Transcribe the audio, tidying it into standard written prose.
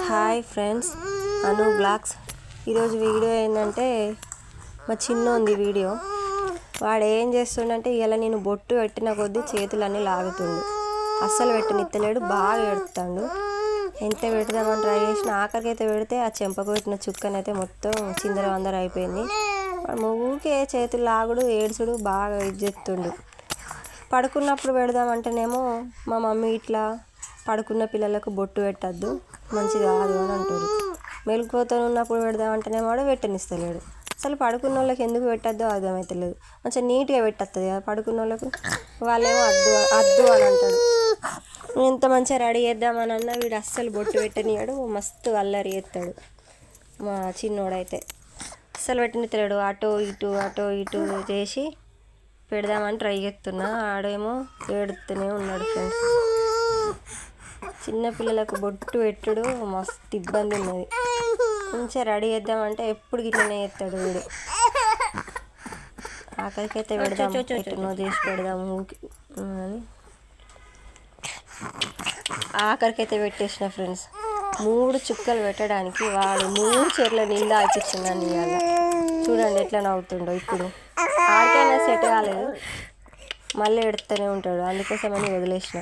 Hi friends, అను blogs. ఈరోజు video ఏంటంటే మా చిన్నోంది వీడియో. వాడు ఏం చేస్తుండంటే ఇలా నేను బొట్టు పెట్టిన కొద్దీ చేతులన్నీ లాగుతుండు, అస్సలు పెట్టనిత్తలేడు, బాగా ఎడుతాడు. ఎంత పెడదామని ట్రై చేసిన ఆఖరికైతే పెడితే ఆ చెంపకు పెట్టిన చుక్కనైతే మొత్తం చిందర వందర అయిపోయింది. ఊరికే చేతులు లాగుడు ఏడ్చుడు బాగా ఇచ్చేస్తుండు. పడుకున్నప్పుడు పెడదామంటేనేమో మా మమ్మీ ఇట్లా పడుకున్న పిల్లలకు బొట్టు పెట్టద్దు, మంచిది కాదు అని అంటారు. మెలుకువతో ఉన్నప్పుడు పెడదామంటేనేమో వాడు పెట్టనిస్తలేడు. అసలు పడుకున్న వాళ్ళకి ఎందుకు పెట్టద్దో అర్థమవుతలేదు. మంచిగా నీట్గా పెట్టేస్తుంది కదా పడుకున్న వాళ్ళకు, వాళ్ళేమో అద్దు అద్దు అని అంటాడు. ఎంత మంచిగా రెడీ చేద్దామని అన్నా వీడు అస్సలు బొట్టు పెట్టనియాడు, మస్తు అల్లరి చేస్తాడు. మా చిన్నోడైతే అస్సలు పెట్టనిస్తలేడు. అటో ఇటు చేసి పెడదామని ట్రై చేస్తున్నా, ఆడేమో ఏడుతూనే ఉన్నాడు. ఫ్రెండ్స్, చిన్నపిల్లలకు బొట్టు పెట్టుడు మస్తు ఇబ్బంది ఉన్నది. మంచిగా రెడీ చేద్దామంటే ఎప్పుడు గిట్లనే చేస్తాడు వీడు. ఆఖరికైతే పెడదాం, ఎట్టునో చేసి పెడదాము అని ఆఖరికైతే పెట్టేసిన. ఫ్రెండ్స్, 3 చుక్కలు పెట్టడానికి వాడు 3 చీరల నీళ్ళు ఆచిస్తున్నాను. ఇవాళ చూడండి ఎట్లా నవ్వుతుండో. ఇప్పుడు ఆడికైనా సెట్ కాలేదు, మళ్ళీ ఎడుతూనే ఉంటాడు, అందుకోసమని వదిలేసిన.